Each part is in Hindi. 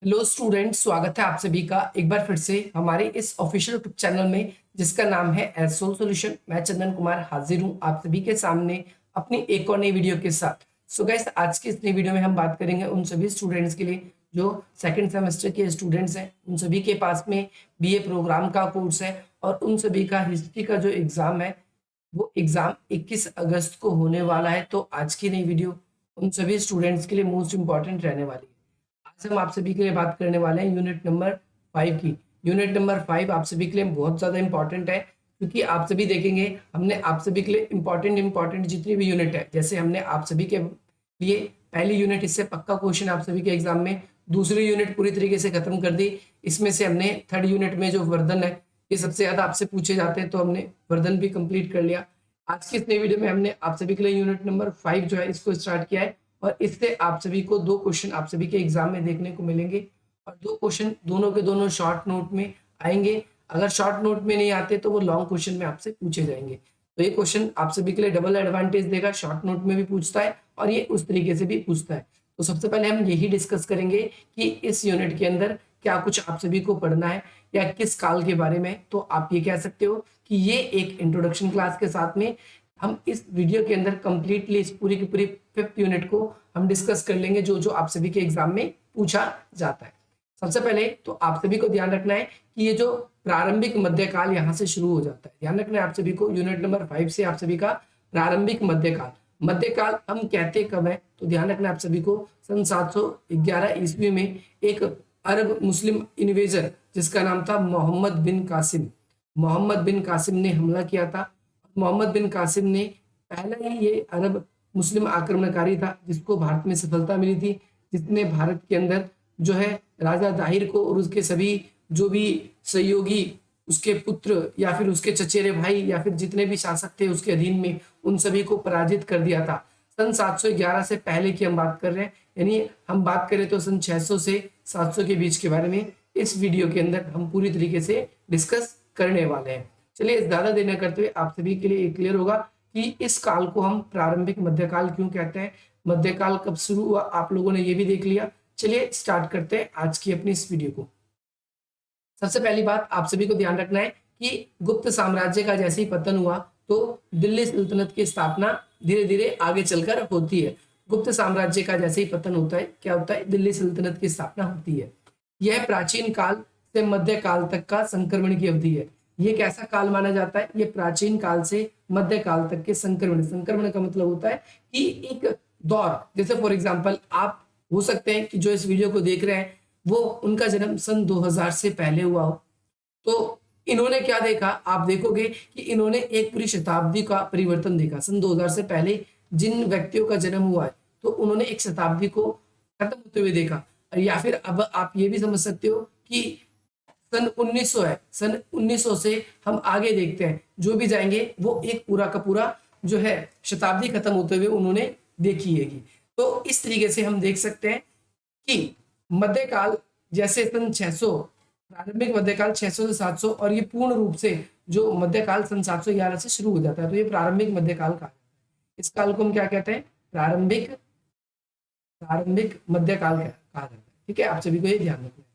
हेलो स्टूडेंट, स्वागत है आप सभी का एक बार फिर से हमारे इस ऑफिशियल यूट्यूब चैनल में जिसका नाम है एसोल सॉल्यूशन। मैं चंदन कुमार हाजिर हूं आप सभी के सामने अपनी एक और नई वीडियो के साथ। सो गाइस, आज की इस नई वीडियो में हम बात करेंगे उन सभी स्टूडेंट्स के लिए जो सेकंड सेमेस्टर के स्टूडेंट्स हैं, उन सभी के पास में बीए प्रोग्राम का कोर्स है और उन सभी का हिस्ट्री का जो एग्जाम है वो एग्जाम 21 अगस्त को होने वाला है। तो आज की नई वीडियो उन सभी स्टूडेंट्स के लिए मोस्ट इंपॉर्टेंट रहने वाली है। आज हम आप सभी के लिए बात करने वाले हैं यूनिट नंबर 5 की। यूनिट नंबर 5 आप सभी के लिए बहुत ज़्यादा इंपॉर्टेंट है, क्योंकि आप सभी देखेंगे हमने आप सभी के लिए इंपॉर्टेंट जितनी भी यूनिट है, जैसे हमने आप सभी के लिए पहली यूनिट, इससे पक्का क्वेश्चन आप सभी के एग्जाम में, दूसरी यूनिट पूरी तरीके से खत्म कर दी। इसमें से हमने थर्ड यूनिट में जो वर्धन है, ये सबसे ज़्यादा आपसे पूछे जाते हैं, तो हमने वर्धन भी कंप्लीट कर लिया। आज की इस नई वीडियो में हमने आप सभी के लिए यूनिट नंबर 5 जो है इसको स्टार्ट किया है और इससे आप सभी को दो क्वेश्चन आप सभी के एग्जाम में देखने को मिलेंगे और दो क्वेश्चन दोनों के दोनों शॉर्ट नोट में आएंगे। अगर शॉर्ट नोट में नहीं आते तो वो लॉन्ग क्वेश्चन में आपसे पूछे जाएंगे। तो ये क्वेश्चन आप सभी के लिए डबल एडवांटेज देगा, शॉर्ट नोट में भी पूछता है और ये उस तरीके से भी पूछता है। तो सबसे पहले हम यही डिस्कस करेंगे कि इस यूनिट के अंदर क्या कुछ आप सभी को पढ़ना है या किस काल के बारे में। तो आप ये कह सकते हो कि ये एक इंट्रोडक्शन क्लास के साथ में हम इस वीडियो के अंदर कंप्लीटली इस पूरी की पूरी 5th यूनिट को हम डिस्कस कर लेंगे, जो जो आप सभी के एग्जाम में पूछा जाता है। सबसे पहले तो आप सभी को ध्यान रखना है कि ये जो प्रारंभिक मध्यकाल यहाँ से शुरू हो जाता है। ध्यान रखना है आप सभी को, यूनिट नंबर 5 से आप सभी का प्रारंभिक मध्यकाल। मध्यकाल हम कहते कब है, तो ध्यान रखना है आप सभी को, सन 711 ईस्वी में एक अरब मुस्लिम इन्वेजर जिसका नाम था मोहम्मद बिन कासिम ने हमला किया था। मोहम्मद बिन कासिम ने पहला ही ये अरब मुस्लिम आक्रमणकारी था जिसको भारत में सफलता मिली थी, जिसने भारत के अंदर जो है राजा दाहिर को और उसके सभी जो भी सहयोगी, उसके पुत्र या फिर उसके चचेरे भाई या फिर जितने भी शासक थे उसके अधीन में, उन सभी को पराजित कर दिया था। सन 711 से पहले की हम बात कर रहे हैं, यानी हम बात करें तो सन 600 से 700 के बीच के बारे में इस वीडियो के अंदर हम पूरी तरीके से डिस्कस करने वाले हैं। चलिए, ज्यादा देर न करते हुए आप सभी के लिए क्लियर होगा कि इस काल को हम प्रारंभिक मध्यकाल क्यों कहते हैं, मध्यकाल कब शुरू हुआ, आप लोगों ने ये भी देख लिया। चलिए स्टार्ट करते हैं आज की अपनी इस वीडियो को। सबसे पहली बात आप सभी को ध्यान रखना है कि गुप्त साम्राज्य का जैसे ही पतन हुआ तो दिल्ली सल्तनत की स्थापना धीरे धीरे आगे चलकर होती है। गुप्त साम्राज्य का जैसे ही पतन होता है, क्या होता है, दिल्ली सल्तनत की स्थापना होती है। यह प्राचीन काल से मध्य काल तक का संक्रमण की अवधि है। ये कैसा काल माना जाता है, ये प्राचीन काल से मध्य काल तक के संक्रमण का मतलब होता है कि एक दौर, जैसे फॉर एग्जांपल आप हो सकते हैं कि जो इस वीडियो को देख रहे हैं वो उनका जन्म सन 2000 से पहले हुआ हो, तो इन्होंने क्या देखा, आप देखोगे कि इन्होंने एक पूरी शताब्दी का परिवर्तन देखा। सन 2000 से पहले जिन व्यक्तियों का जन्म हुआ है तो उन्होंने एक शताब्दी को खत्म होते हुए देखा। या फिर अब आप ये भी समझ सकते हो कि सन 1900 है, सन 1900 से हम आगे देखते हैं, जो भी जाएंगे वो एक पूरा का पूरा जो है शताब्दी खत्म होते हुए उन्होंने देखी है। तो इस तरीके से हम देख सकते हैं कि मध्यकाल जैसे सन 600, प्रारंभिक मध्यकाल 600 से 700, और ये पूर्ण रूप से जो मध्यकाल सन 711 से शुरू हो जाता है, तो ये प्रारंभिक मध्यकाल का, इस काल को हम क्या कहते हैं, प्रारंभिक प्रारंभिक मध्यकाल कहा जाता है। ठीक है, आप सभी को ये ध्यान रखना है।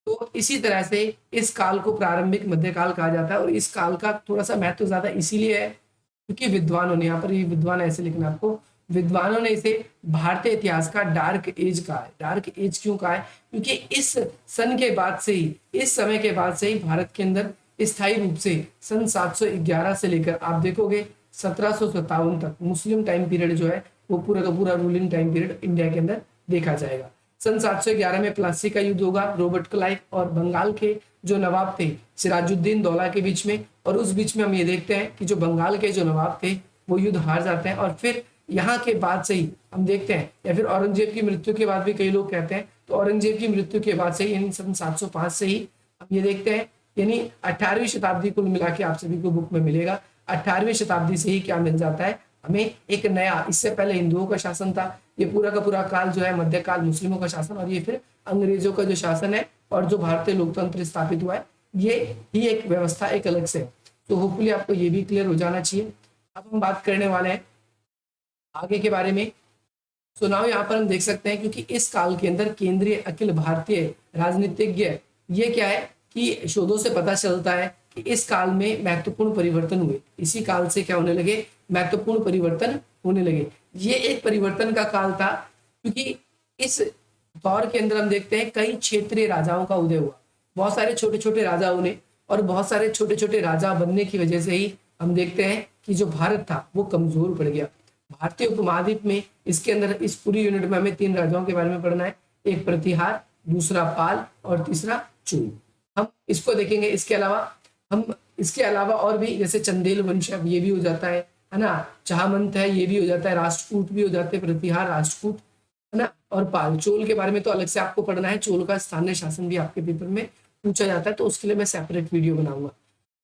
तो इसी तरह से इस काल को प्रारंभिक मध्यकाल कहा जाता है और इस काल का थोड़ा सा महत्व ज्यादा इसीलिए है क्योंकि विद्वानों ने, यहाँ पर ये विद्वान ऐसे लिखना आपको, विद्वानों ने इसे भारतीय इतिहास का डार्क एज कहा है। डार्क एज क्यों कहा है, क्योंकि इस सन के बाद से ही, इस समय के बाद से ही भारत के अंदर स्थायी रूप से सन 711 से लेकर आप देखोगे 1757 तक मुस्लिम टाइम पीरियड जो है वो पूरा का पूरा रूलिंग टाइम पीरियड इंडिया के अंदर देखा जाएगा। सन 711 में प्लासी का युद्ध होगा रॉबर्ट क्लाइव और बंगाल के जो नवाब थे सिराजुद्दीन दौला के बीच में, और उस बीच में हम ये देखते हैं कि जो बंगाल के जो नवाब थे वो युद्ध हार जाते हैं। और फिर यहाँ के बाद से ही हम देखते हैं, या फिर औरंगजेब की मृत्यु के बाद भी कई लोग कहते हैं, तो औरंगजेब की मृत्यु के बाद से ही यानी सन 705 से ही हम ये देखते हैं, यानी 18वीं शताब्दी कुल मिला के आप सभी को बुक में मिलेगा। 18वीं शताब्दी से ही क्या मिल जाता है हमें, एक नया, इससे पहले हिंदुओं का शासन था, ये पूरा का पूरा काल जो है मध्यकाल मुस्लिमों का शासन, और ये फिर अंग्रेजों का जो शासन है और जो भारतीय लोकतंत्र स्थापित हुआ है, ये ही एक व्यवस्था एक अलग से। तो होपफुली आपको ये भी क्लियर हो जाना चाहिए। अब हम बात करने वाले हैं आगे के बारे में। सो नाउ यहाँ पर हम देख सकते हैं, क्योंकि इस काल के अंदर केंद्रीय अखिल भारतीय राजनीतिज्ञ, ये क्या है कि शोधों से पता चलता है कि इस काल में महत्वपूर्ण परिवर्तन हुए। इसी काल से क्या होने लगे, महत्वपूर्ण परिवर्तन होने लगे। ये एक परिवर्तन का काल था, क्योंकि इस दौर के अंदर हम देखते हैं कई क्षेत्रीय राजाओं का उदय हुआ। बहुत सारे छोटे छोटे राजाओं ने, और बहुत सारे छोटे छोटे राजा बनने की वजह से ही हम देखते हैं कि जो भारत था वो कमजोर पड़ गया। भारतीय उपमहाद्वीप में, इसके अंदर इस पूरी यूनिट में हमें 3 राजाओं के बारे में पढ़ना है, एक प्रतिहार, दूसरा पाल और तीसरा चूल। हम इसको देखेंगे। इसके अलावा और भी, जैसे चंदेल वंश है, ये भी हो जाता है ना, चाहमंत है, ये भी हो जाता है, राष्ट्रकूट भी हो जाते हैं, प्रतिहार, राष्ट्रकूट, है ना, और पाल। चोल के बारे में तो अलग से आपको पढ़ना है, चोल का स्थानीय शासन भी आपके पेपर में पूछा जाता है, तो उसके लिए मैं सेपरेट वीडियो बनाऊंगा।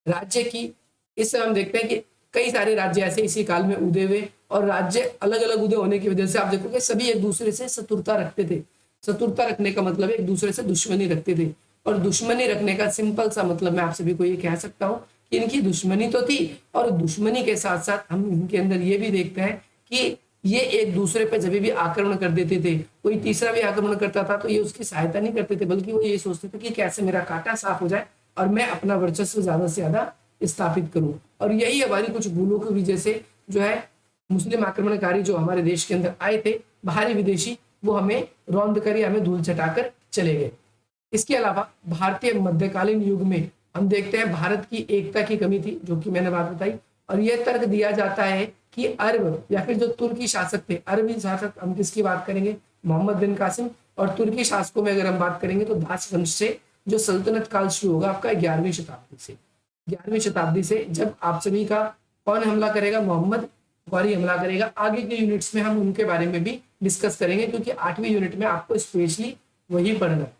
राज्य की, इस समय हम देखते हैं कि कई सारे राज्य ऐसे इसी काल में उदय हुए, और राज्य अलग अलग उदय होने की वजह से आप देखोगे सभी एक दूसरे से शत्रुता रखते थे। शत्रुता रखने का मतलब एक दूसरे से दुश्मनी रखते थे, और दुश्मनी रखने का सिंपल सा मतलब मैं आप सभी को ये कह सकता हूँ कि इनकी दुश्मनी तो थी, और दुश्मनी के साथ साथ हम इनके अंदर ये भी देखते हैं कि ये एक दूसरे पे जब भी आक्रमण कर देते थे, कोई तीसरा भी आक्रमण करता था तो ये उसकी सहायता नहीं करते थे, बल्कि वो ये सोचते थे कि कैसे मेरा कांटा साफ हो जाए और मैं अपना वर्चस्व ज्यादा से ज्यादा स्थापित करूं। और यही हमारी कुछ भूलों की वजह से जो है मुस्लिम आक्रमणकारी जो हमारे देश के अंदर आए थे, बाहरी विदेशी, वो हमें रौंद कर, हमें धूल चटाकर चले गए। इसके अलावा भारतीय मध्यकालीन युग में हम देखते हैं भारत की एकता की कमी थी, जो कि मैंने बात बताई, और यह तर्क दिया जाता है कि अरब या फिर जो तुर्की शासक थे, अरबी शासक, हम किसकी बात करेंगे, मोहम्मद बिन कासिम, और तुर्की शासकों में अगर हम बात करेंगे तो दास वंश से जो सल्तनत काल शुरू होगा आपका 11वीं शताब्दी से। 11वीं शताब्दी से जब आप सभी का कौन हमला करेगा, मोहम्मद गौरी हमला करेगा। आगे के यूनिट्स में हम उनके बारे में भी डिस्कस करेंगे, क्योंकि 8वीं यूनिट में आपको स्पेशली वही पढ़ना है।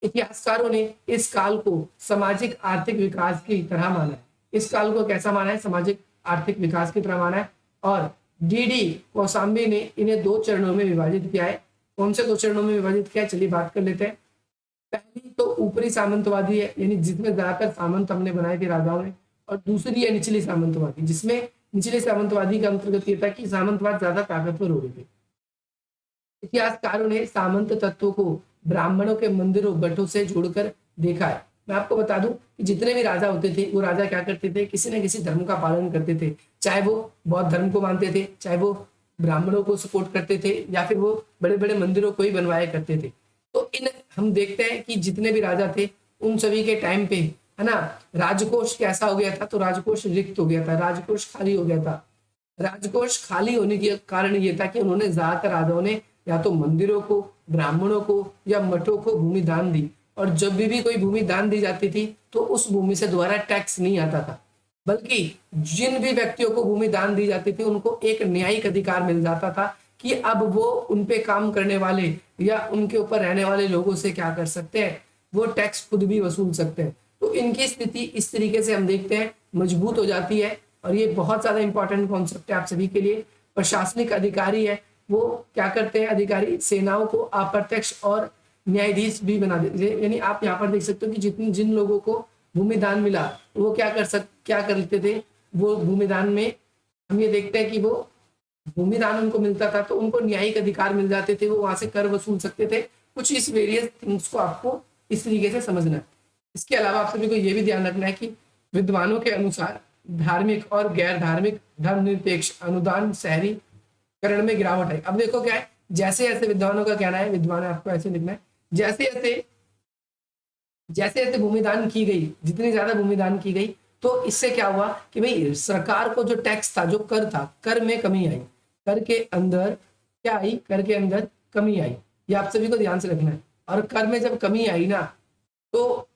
इतिहासकारों ने इस काल को सामाजिक आर्थिक विकास की तरह माना है। इस काल को कैसा माना है, सामाजिक आर्थिक विकास की तरह माना है। और डीडी कौशाम्बी ने इन्हें 2 चरणों में विभाजित किया है। कौन से 2 चरणों में विभाजित किया है, चलिए बात कर लेते हैं। पहली तो ऊपरी सामंतवादी है, यानी जिसमें ज्यादातर सामंत हमने बनाए थे राजाओं ने, और दूसरी है निचली सामंतवादी, जिसमें निचले सामंतवादी का अंतर्गत ये था कि सामंतवाद ज्यादा ताकतवर हो गए थे। इतिहासकारों ने सामंत तत्वों को ब्राह्मणों के मंदिरों गठों से जोड़कर देखा है। मैं आपको बता दूं कि जितने भी राजा होते थे, वो राजा क्या करते थे, किसी न किसी धर्म का पालन करते थे, चाहे वो बौद्ध धर्म को मानते थे, चाहे वो ब्राह्मणों को सपोर्ट करते थे, या फिर वो बड़े बड़े मंदिरों को ही बनवाया करते थे। तो इन हम देखते हैं कि जितने भी राजा थे उन सभी के टाइम पे, है ना, राजकोष कैसा हो गया था, तो राजकोष रिक्त हो गया था, राजकोष खाली हो गया था। राजकोष खाली होने के कारण ये था कि उन्होंने, ज्यादातर राजाओं ने या तो मंदिरों को, ब्राह्मणों को या मठों को भूमि दान दी, और जब भी कोई भूमि दान दी जाती थी तो उस भूमि से दोबारा टैक्स नहीं आता था, बल्कि जिन भी व्यक्तियों को भूमि दान दी जाती थी उनको एक न्यायिक अधिकार मिल जाता था कि अब वो उन पे काम करने वाले या उनके ऊपर रहने वाले लोगों से क्या कर सकते हैं, वो टैक्स खुद भी वसूल सकते हैं। तो इनकी स्थिति इस तरीके से हम देखते हैं मजबूत हो जाती है, और ये बहुत ज्यादा इंपॉर्टेंट कॉन्सेप्ट है आप सभी के लिए। प्रशासनिक अधिकारी है, वो क्या करते हैं, अधिकारी सेनाओं को अप्रत्यक्ष और न्यायाधीश भी बना देते, यानी आप यहाँ पर देख सकते हो कि जिन लोगों को भूमि दान मिला वो क्या करते थे, वो भूमि दान में हम ये देखते हैं कि वो भूमि दान उनको मिलता था तो उनको न्यायिक अधिकार मिल जाते थे, वो वहां से कर वसूल सकते थे। कुछ इस वेरियस थिंग्स को आपको इस तरीके से समझना है। इसके अलावा आप सभी को ये भी ध्यान रखना है कि विद्वानों के अनुसार धार्मिक और गैर धार्मिक धर्मनिरपेक्ष अनुदान शहरीकरण में गिरावट है। अब देखो क्या है, जैसे जैसे विद्वानों का कहना है, विद्वान आपको ऐसे लिखना है, जैसे जैसे भूमिदान की गई, जितनी ज्यादा भूमिदान की गई तो इससे क्या हुआ कि भाई सरकार को जो टैक्स था, जो कर था, कर में कमी आई, कर के अंदर क्या आई, कर के अंदर कमी आई। ये आप सभी को ध्यान से रखना है। और कर में जब कमी आई ना, तो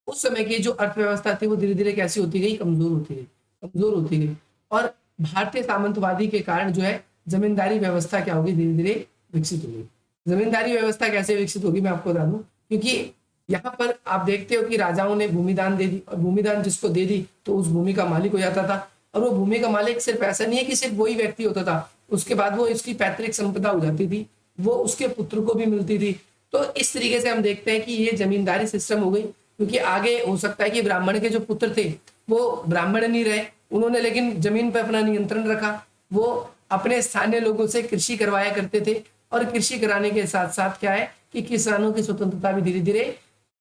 उस समय की जो अर्थव्यवस्था थी वो धीरे धीरे कैसी होती गई, कमजोर होती गई। और भारतीय सामंतवादी के कारण जो है जमींदारी व्यवस्था क्या होगी, धीरे धीरे विकसित होगी। जमींदारी व्यवस्था कैसे विकसित होगी मैं आपको बता दूं, क्योंकि यहाँ पर आप देखते हो कि राजाओं ने भूमिदान दे दी, और भूमिदान जिसको दे दी तो उस भूमि का मालिक हो जाता था। और वो भूमि का मालिक सिर्फ ऐसा नहीं है कि सिर्फ वही व्यक्ति होता था, उसके बाद वो इसकी पैतृक संपदा हो जाती थी, वो उसके पुत्र को भी मिलती थी। तो इस तरीके से हम देखते हैं कि ये जमींदारी सिस्टम हो गई। क्योंकि आगे हो सकता है कि ब्राह्मण के जो पुत्र थे वो ब्राह्मण नहीं रहे, उन्होंने लेकिन जमीन पर अपना नियंत्रण रखा, वो अपने स्थानीय लोगों से कृषि करवाया करते थे, और कृषि कराने के साथ साथ क्या है कि किसानों की स्वतंत्रता भी धीरे धीरे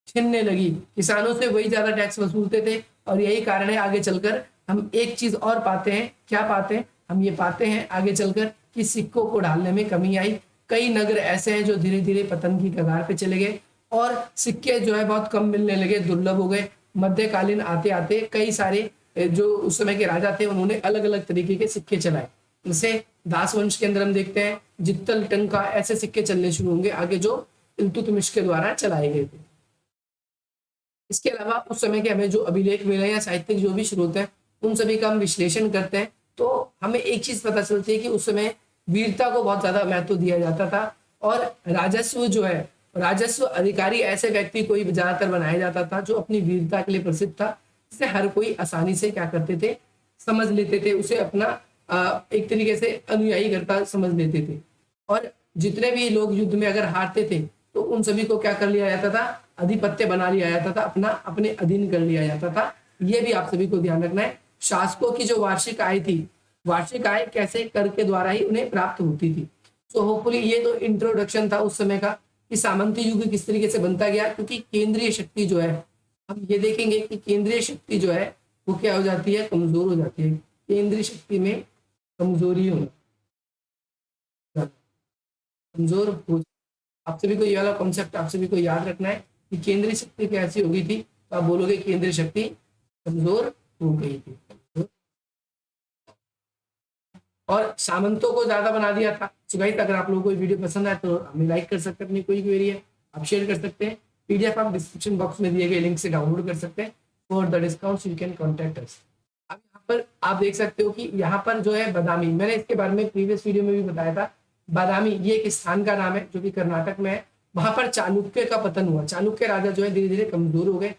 छीनने लगी। किसानों से वही ज्यादा टैक्स वसूलते थे और यही कारण है आगे चलकर हम एक चीज और पाते हैं। क्या पाते हैं? हम ये पाते हैं आगे चलकर कि सिक्कों को ढालने में कमी आई। कई नगर ऐसे हैं जो धीरे धीरे पतन की कगार पे चले गए और सिक्के जो है बहुत कम मिलने लगे, दुर्लभ हो गए। मध्यकालीन आते आते कई सारे जो उस समय के राजा थे उन्होंने अलग अलग तरीके के सिक्के चलाए। जैसे दास वंश के अंदर हम देखते हैं जित्तल टंका, ऐसे सिक्के चलने शुरू होंगे आगे जो इल्तुतमिश के द्वारा चलाए गए थे। इसके अलावा उस समय के हमें जो अभिलेख मिले या साहित्यिक जो भी स्रोत है उन सभी का हम विश्लेषण करते हैं तो हमें एक चीज पता चलती है कि उस समय वीरता को बहुत ज्यादा महत्व दिया जाता था और राजस्व जो है, राजस्व अधिकारी ऐसे व्यक्ति को ही ज्यादातर बनाया जाता था जो अपनी वीरता के लिए प्रसिद्ध था, जिसे हर कोई आसानी से क्या करते थे, समझ लेते थे, उसे अपना एक तरीके से अनुयायी करता समझ लेते थे। और जितने भी लोग युद्ध में अगर हारते थे तो उन सभी को क्या कर लिया जाता था, अधिपत्य बना लिया जाता था, अपना अपने अधीन कर लिया जाता था। ये भी आप सभी को ध्यान रखना है। शासकों की जो वार्षिक आय थी, वार्षिक आय कैसे कर के द्वारा ही उन्हें प्राप्त होती थी। सो होपफुली ये तो इंट्रोडक्शन था उस समय का कि सामंती युग किस तरीके से बनता गया, क्योंकि केंद्रीय शक्ति जो है, हम ये देखेंगे कि केंद्रीय शक्ति जो है वो क्या हो जाती है, कमजोर हो जाती है। केंद्रीय शक्ति में कमजोरी होना, कमजोर हो। आप सभी को ये वाला कॉन्सेप्ट आप सभी को याद रखना है कि केंद्रीय शक्ति कैसी हो गई थी, तो आप बोलोगे केंद्रीय शक्ति कमजोर हो गई थी। और सामंतों को ज्यादा बना दिया था। सो गाइस, अगर आप लोगों को ये वीडियो पसंद आए तो हमें लाइक कर सकते हैं, अपनी कोई क्वेरी है आप शेयर कर सकते हैं। पीडीएफ आप डिस्क्रिप्शन बॉक्स में दिए गए लिंक से डाउनलोड कर सकते हैं। For the discount you can contact us. अब यहाँ पर आप देख सकते हो कि यहाँ पर जो है बादामी, मैंने इसके बारे में प्रीवियस वीडियो में भी बताया था। बादामी ये एक स्थान का नाम है जो कि कर्नाटक में है। वहां पर चालुक्य का पतन हुआ, चालुक्य राजा जो है धीरे धीरे कमजोर हो गए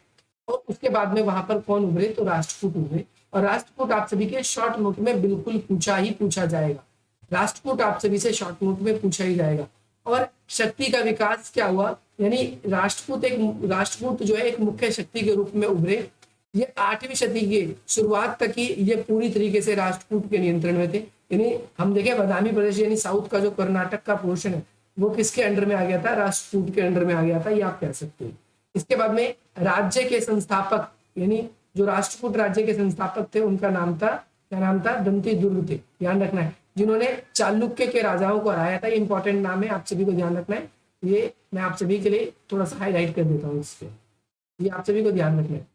और उसके बाद में वहां पर कौन उभरे, तो राष्ट्रकूट उभरे। और राष्ट्रकूट आप सभी के शॉर्ट नोट में बिल्कुल पूछा ही पूछा जाएगा। राष्ट्रकूट आप सभी से शॉर्ट नोट में पूछा ही जाएगा। और शक्ति का विकास क्या हुआ, यानी राष्ट्रकूट जो है एक मुख्य शक्ति के रूप में उभरे। ये 8वीं शती के शुरुआत तक ही ये पूरी तरीके से राष्ट्रकूट के नियंत्रण में थे। यानी हम देखें बादामी प्रदेश यानी साउथ का जो कर्नाटक का पोर्शन है वो किसके अंडर में आ गया था, राष्ट्रकूट के अंडर में आ गया था, ये आप कह सकते हैं। इसके बाद में राज्य के संस्थापक, यानी जो राष्ट्रकूट राज्य के संस्थापक थे उनका नाम था, क्या नाम था, दंती दुर्ग थे। ध्यान रखना है, जिन्होंने चालुक्य के राजाओं को हराया था। ये इंपॉर्टेंट नाम है, आप सभी को ध्यान रखना है। ये मैं आप सभी के लिए थोड़ा सा हाईलाइट कर देता हूँ इस पे, ये आप सभी को ध्यान रखना है,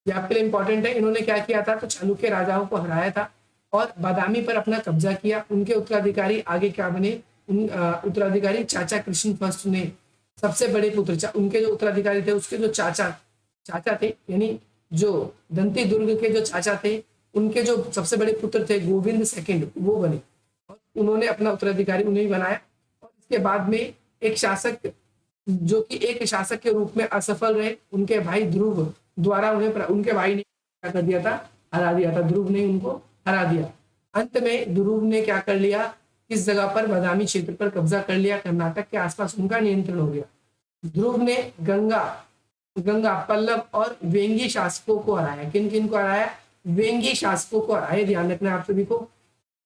ये आपके लिए इंपॉर्टेंट है। इन्होंने क्या किया था, तो चालुक्य राजाओं को हराया था और बादामी पर अपना कब्जा किया। उनके उत्तराधिकारी आगे क्या बने, उत्तराधिकारी चाचा कृष्ण फर्स्ट ने सबसे बड़े पुत्र, उनके जो उत्तराधिकारी थे उसके जो चाचा थे, यानी जो दंती दुर्ग के जो चाचा थे उनके जो सबसे बड़े पुत्र थे गोविंद सेकंड, वो बने और उन्होंने अपना उत्तराधिकारी उन्हें बनाया। और इसके बाद में एक शासक जो कि एक शासक के रूप में असफल रहे, उनके भाई ध्रुव द्वारा उनके भाई ने क्या कर दिया था, हरा दिया था। ध्रुव ने उनको हरा दिया। अंत में ध्रुव ने क्या कर लिया, इस जगह पर बादामी क्षेत्र पर कब्जा कर लिया, कर्नाटक के आसपास उनका नियंत्रण हो गया। ध्रुव ने गंगा पल्लव और वेंगी शासकों को हराया। किन किन को हराया, वेंगी शासकों को हराया। ध्यान रखना है आप सभी को,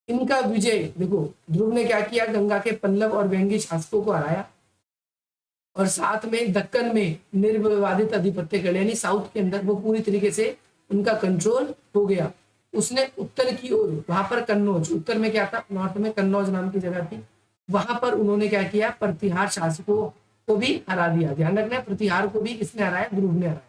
इनका विजय देखो, ध्रुव ने क्या किया, गंगा के पल्लव और वेंगी शासकों को हराया और साथ में दक्कन में निर्विवादित अधिपत्य कर लिया, यानी साउथ के अंदर वो पूरी तरीके से उनका कंट्रोल हो गया। उसने उत्तर की ओर, वहां पर कन्नौज, उत्तर में क्या था, नॉर्थ में कन्नौज नाम की जगह थी, वहां पर उन्होंने क्या किया, प्रतिहार शासकों को भी हरा दिया। ध्यान रखना है, प्रतिहार को भी किसने हराया, ध्रुव ने हराया।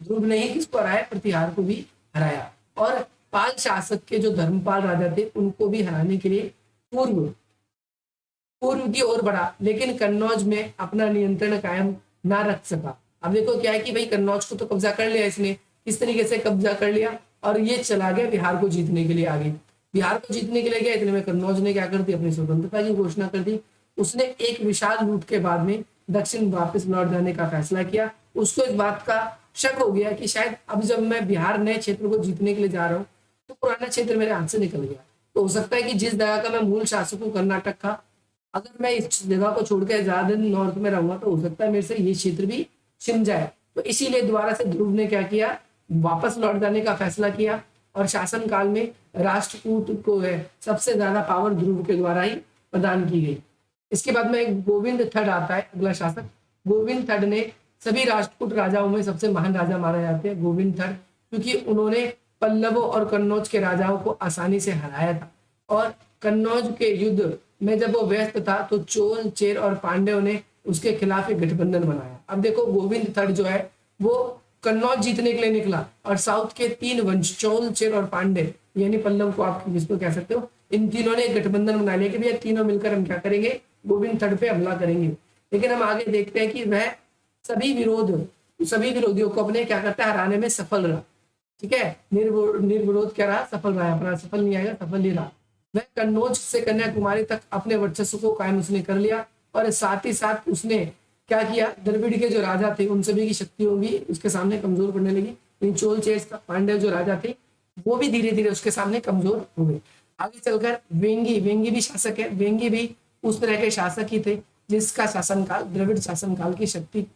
ध्रुव ने ही किसको हराया, प्रतिहार को भी हराया। और पाल शासक के जो धर्मपाल राजा थे उनको भी हराने के लिए पूर्व की ओर बढ़ा, लेकिन कन्नौज में अपना नियंत्रण कायम ना रख सका। अब देखो क्या है कि भाई कन्नौज को तो कब्जा कर लिया इसने, इस तरीके से कब्जा कर लिया और ये चला गया बिहार को जीतने के लिए आगे। बिहार को जीतने के लिए गया, इतने में कन्नौज ने क्या कर दी, अपनी स्वतंत्रता की घोषणा कर दी। उसने एक विशाल लूट के बाद में दक्षिण वापस लौट जाने का फैसला किया। उसको इस बात का शक हो गया कि शायद अब जब मैं बिहार नए क्षेत्र को जीतने के लिए जा रहा हूँ तो पुराना क्षेत्र मेरे हाथ से निकल गया। तो हो सकता है कि जिस जगह का मैं मूल शासक हूँ कर्नाटक का, अगर मैं इस जगह को छोड़कर ज्यादा दिन नॉर्थ में रहूंगा तो हो सकता है मेरे से ये क्षेत्र भी छिन जाए। तो इसीलिए दोबारा से ध्रुव ने क्या किया, वापस लौट जाने का फैसला किया और शासन काल में राष्ट्रकूट को है सबसे ज्यादा पावर ध्रुव के द्वारा ही प्रदान की गई। इसके बाद में गोविंद थर्ड आता है, अगला शासक। गोविंद थर्ड ने सभी राष्ट्रकूट राजाओं में सबसे महान राजा माना जाते हैं गोविंद थर्ड, क्योंकि उन्होंने पल्लवों और कन्नौज के राजाओं को आसानी से हराया था। और कन्नौज के युद्ध में जब वो व्यस्त था तो चोल, चेर और पांड्यों ने उसके खिलाफ एक गठबंधन बनाया। अब देखो गोविंद थर्ड जो है वो कन्नौज जीतने के लिए निकला और साउथ के 3 वंश चोल, चेर और पांड्य यानी पल्लव को आप जिसको कह सकते हो, इन तीनों ने एक गठबंधन बना लिया कि भैया तीनों मिलकर हम क्या करेंगे, गोविंद थर्ड पे हमला करेंगे। लेकिन हम आगे देखते हैं कि वह सभी विरोधियों को अपने क्या करता है, हराने में सफल रहा। ठीक है, निर्विरोध क्या रहा, सफल रहा। अपना सफल नहीं आएगा, सफल ही रहा। वह कन्नौज से कन्याकुमारी तक अपने वर्चस्व को कायम उसने कर लिया और साथ ही साथ उसने क्या किया, द्रविड़ के जो राजा थे उन सभी की शक्तियों भी उसके सामने कमजोर पड़ने लगी। इन चोल, चेर, पांड्य जो राजा थे वो भी धीरे धीरे उसके सामने कमजोर हो गए। आगे चलकर वेंगी भी शासक है। वेंगी भी उस तरह के शासक ही थे जिसका शासनकाल द्रविड़ शासनकाल की शक्ति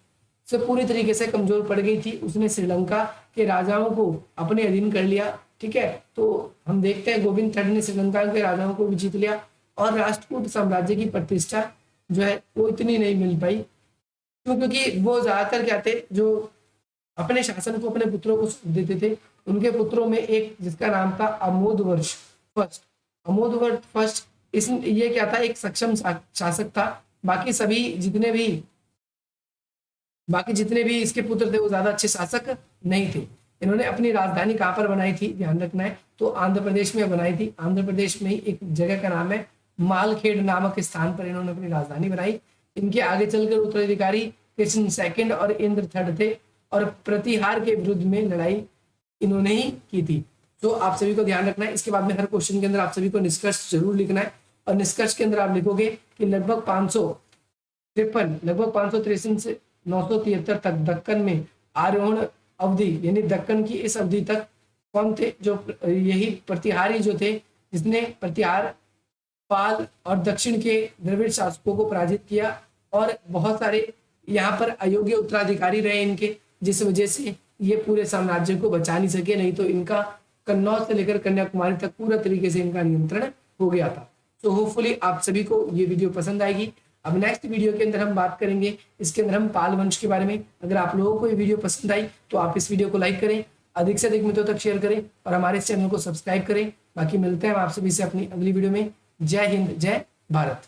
से पूरी तरीके से कमजोर पड़ गई थी। उसने श्रीलंका के राजाओं को अपने अधीन कर लिया। ठीक है, तो हम देखते हैं गोविंद थर्ड ने श्रीलंका के राजाओं को भी जीत लिया और राष्ट्रकूट साम्राज्य की प्रतिष्ठा जो है वो इतनी नहीं मिल पाई, क्योंकि वो ज्यादातर क्या थे, जो अपने शासन को अपने पुत्रों को सौंप देते थे। उनके पुत्रों में एक जिसका नाम था अमोधवर्ष फर्स्ट, इस ये क्या था, एक सक्षम शासक था। बाकी जितने भी इसके पुत्र थे वो ज्यादा अच्छे शासक नहीं थे। इन्होंने अपनी राजधानी कहाँ पर बनाई थी, ध्यान रखना है, तो आंध्र प्रदेश में बनाई थी। आंध्र प्रदेश में ही एक जगह का नाम है मालखेड़ नामक स्थान पर इन्होंने अपनी राजधानी बनाई। इनके आगे चलकर उत्तराधिकारी कृष्ण सेकंड और इंद्र थर्ड थे और प्रतिहार के विरुद्ध में लड़ाई इन्होंने ही की थी। तो आप सभी को ध्यान रखना है। इसके बाद में हर क्वेश्चन के अंदर आप सभी को निष्कर्ष जरूर लिखना है और निष्कर्ष के अंदर आप लिखोगे कि लगभग 553 से 973 तक दक्कन में आरोहण अवधि यानी दक्कन की इस अवधि तक कौन थे, जो यही प्रतिहारी जो थे, जिसने प्रतिहार, पाल और दक्षिण के द्रविड़ शासकों को पराजित किया। और बहुत सारे यहाँ पर अयोग्य उत्तराधिकारी रहे इनके, जिस वजह से ये पूरे साम्राज्य को बचा नहीं सके, नहीं तो इनका कन्नौज से लेकर कन्याकुमारी तक पूरा तरीके से इनका नियंत्रण हो गया था। तो होपफुली आप सभी को ये वीडियो पसंद आएगी। अब नेक्स्ट वीडियो के अंदर हम बात करेंगे, इसके अंदर हम पाल वंश के बारे में। अगर आप लोगों को ये वीडियो पसंद आई तो आप इस वीडियो को लाइक करें, अधिक से अधिक मित्रों तक शेयर करें और हमारे इस चैनल को सब्सक्राइब करें। बाकी मिलते हैं हम आप सभी से अपनी अगली वीडियो में। जय हिंद, जय भारत।